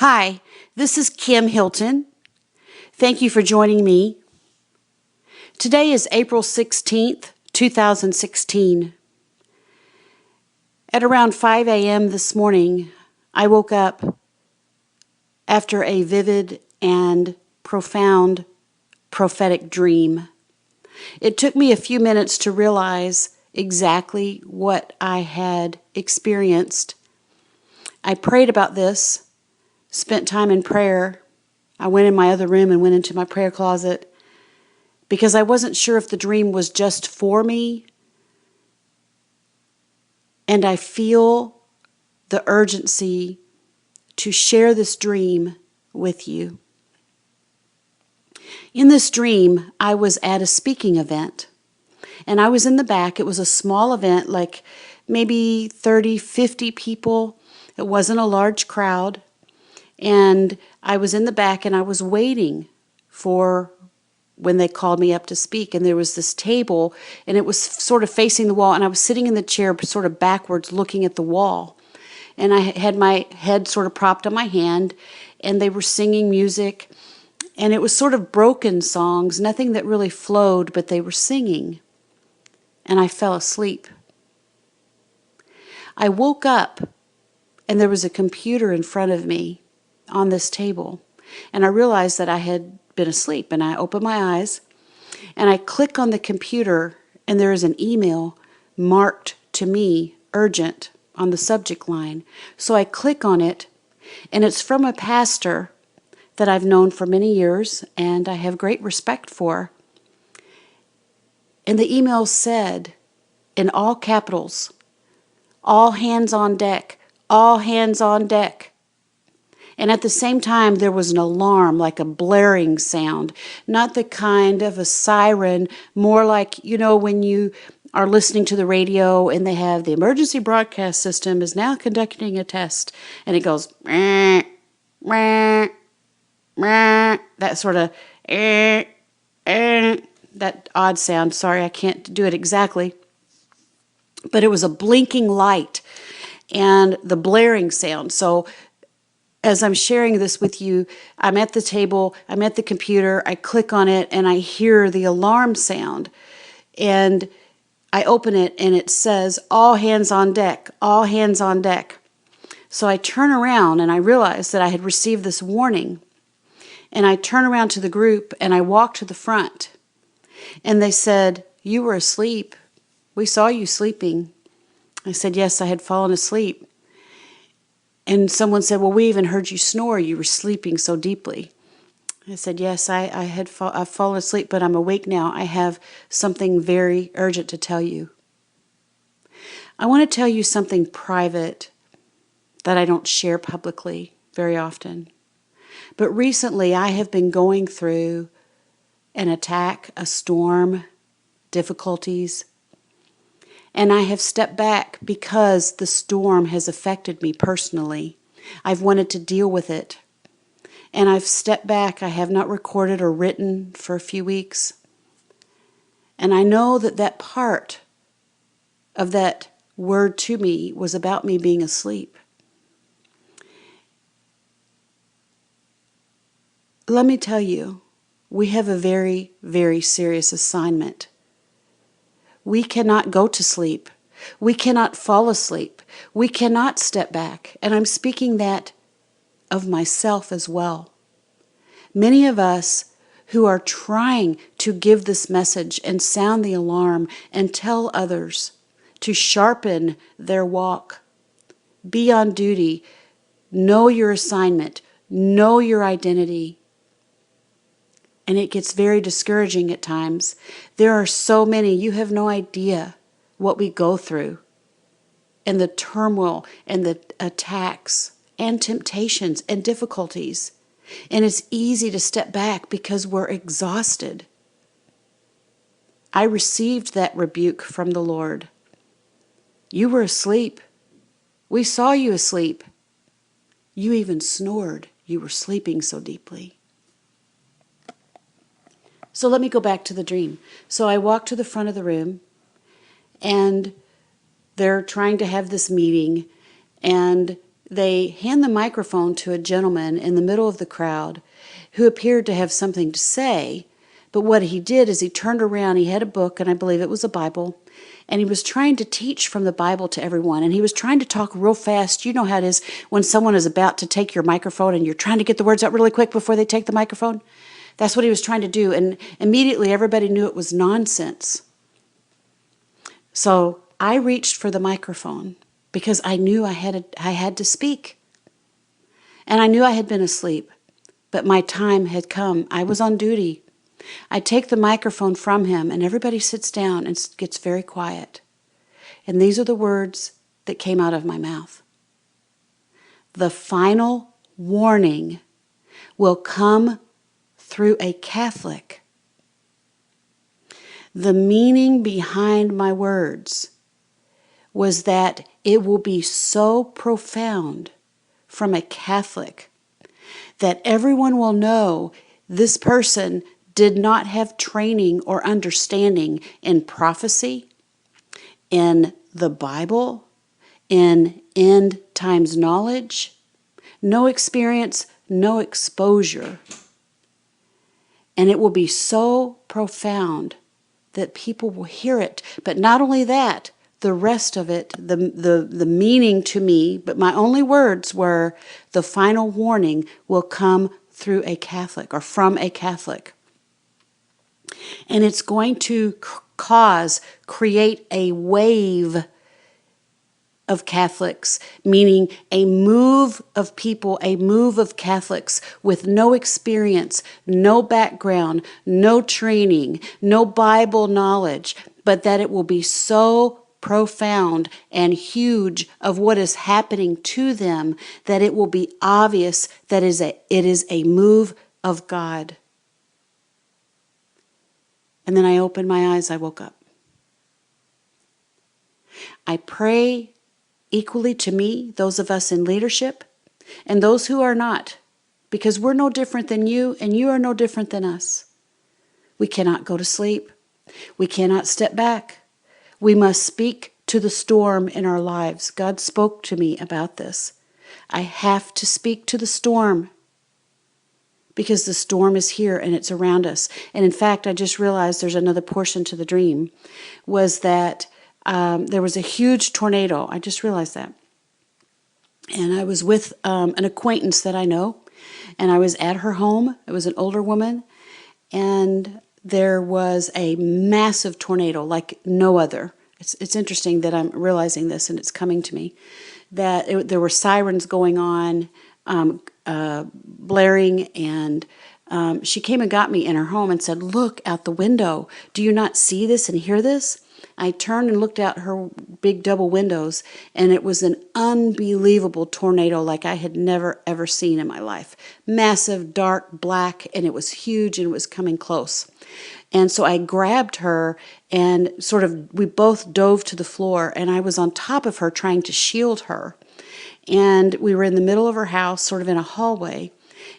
Hi, this is Kim Hilton. Thank you for joining me. Today is April 16th, 2016. At around 5 a.m. this morning, I woke up after a vivid and profound prophetic dream. It took me a few minutes to realize exactly what I had experienced. I prayed about this, spent time in prayer. I went in my other room and went into my prayer closet because I wasn't sure if the dream was just for me. And I feel the urgency to share this dream with you. In this dream, I was at a speaking event, and I was in the back. It was a small event, like maybe 30, 50 people. It wasn't a large crowd. And I was in the back, and I was waiting for when they called me up to speak. And there was this table, and it was sort of facing the wall, and I was sitting in the chair sort of backwards looking at the wall. And I had my head sort of propped on my hand, and they were singing music. And it was sort of broken songs, nothing that really flowed, but they were singing. And I fell asleep. I woke up, and there was a computer in front of me on this table. And I realized that I had been asleep. And I opened my eyes, and I click on the computer, and there is an email marked to me, urgent, on the subject line. So I click on it, and it's from a pastor that I've known for many years and I have great respect for. And the email said, in all capitals, "All hands on deck, all hands on deck." And at the same time, there was an alarm, like a blaring sound, not the kind of a siren, more like, when you are listening to the radio and they have the emergency broadcast system is now conducting a test, and it goes, meh, meh, that sort of that odd sound. Sorry, I can't do it exactly. But it was a blinking light and the blaring sound. So as I'm sharing this with you, I'm at the table, I'm at the computer, I click on it, and I hear the alarm sound. And I open it, and it says, "All hands on deck, all hands on deck." So I turn around, and I realize that I had received this warning. And I turn around to the group, and I walk to the front. And they said, "You were asleep. We saw you sleeping." I said, "Yes, I had fallen asleep." And someone said, "Well, we even heard you snore. You were sleeping so deeply." I said, "Yes, I've fallen asleep, but I'm awake now. I have something very urgent to tell you." I want to tell you something private that I don't share publicly very often. But recently, I have been going through an attack, a storm, difficulties. And I have stepped back because the storm has affected me personally. I've wanted to deal with it. And I've stepped back. I have not recorded or written for a few weeks. And I know that that part of that word to me was about me being asleep. Let me tell you, we have a very, very serious assignment. We cannot go to sleep. We cannot fall asleep. We cannot step back. And I'm speaking that of myself as well. Many of us who are trying to give this message and sound the alarm and tell others to sharpen their walk, be on duty, know your assignment, know your identity. And it gets very discouraging at times. There are so many, you have no idea what we go through, and the turmoil and the attacks and temptations and difficulties. And it's easy to step back because we're exhausted. I received that rebuke from the Lord. You were asleep. We saw you asleep. You even snored. You were sleeping so deeply. So let me go back to the dream. So I walk to the front of the room, and they're trying to have this meeting, and they hand the microphone to a gentleman in the middle of the crowd who appeared to have something to say. But what he did is he turned around, he had a book, and I believe it was a Bible, and he was trying to teach from the Bible to everyone. And he was trying to talk real fast. You know how it is when someone is about to take your microphone and you're trying to get the words out really quick before they take the microphone? That's what he was trying to do. And immediately everybody knew it was nonsense. So I reached for the microphone because I knew I had to speak. And I knew I had been asleep, but my time had come. I was on duty. I take the microphone from him, and everybody sits down and gets very quiet. And these are the words that came out of my mouth. The final warning will come through a Catholic. The meaning behind my words was that it will be so profound from a Catholic that everyone will know this person did not have training or understanding in prophecy, in the Bible, in end times knowledge, no experience, no exposure. And it will be so profound that people will hear it. But not only that, the rest of it, the meaning to me, but my only words were, the final warning will come through a Catholic or from a Catholic. And it's going to create a wave of Catholics, meaning a move of people, a move of Catholics with no experience, no background, no training, no Bible knowledge, but that it will be so profound and huge of what is happening to them that it will be obvious that it is a move of God. And then I opened my eyes, I woke up. I pray equally to me, those of us in leadership, and those who are not, because we're no different than you, and you are no different than us. We cannot go to sleep. We cannot step back. We must speak to the storm in our lives. God spoke to me about this. I have to speak to the storm because the storm is here and it's around us. And in fact, I just realized there's another portion to the dream, was that there was a huge tornado. I just realized that. And I was with an acquaintance that I know, and I was at her home. It was an older woman, and there was a massive tornado like no other. It's interesting that I'm realizing this, and it's coming to me, that there were sirens going on, blaring, and she came and got me in her home and said, "Look out the window. Do you not see this and hear this?" I turned and looked out her big double windows, and it was an unbelievable tornado like I had never, ever seen in my life. Massive, dark, black, and it was huge, and it was coming close. And so I grabbed her, and we both dove to the floor, and I was on top of her trying to shield her. And we were in the middle of her house, sort of in a hallway,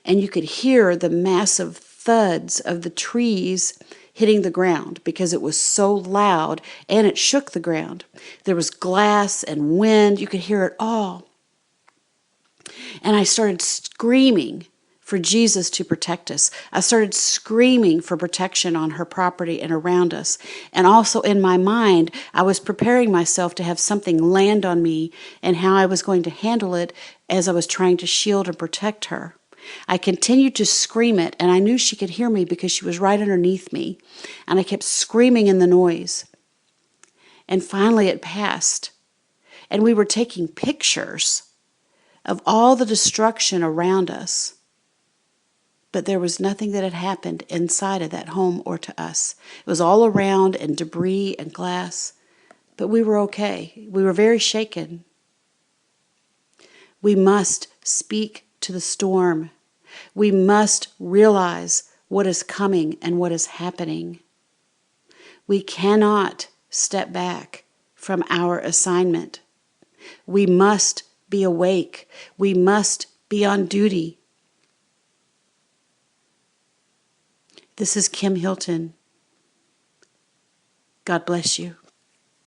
and you could hear the massive thuds of the trees hitting the ground because it was so loud, and it shook the ground. There was glass and wind. You could hear it all. And I started screaming for Jesus to protect us. I started screaming for protection on her property and around us. And also in my mind, I was preparing myself to have something land on me and how I was going to handle it as I was trying to shield and protect her. I continued to scream it, and I knew she could hear me because she was right underneath me. And I kept screaming in the noise. And finally it passed. And we were taking pictures of all the destruction around us. But there was nothing that had happened inside of that home or to us. It was all around and debris and glass. But we were okay. We were very shaken. We must speak to the storm. We must realize what is coming and what is happening. We cannot step back from our assignment. We must be awake. We must be on duty. This is Kim Hilton. God bless you.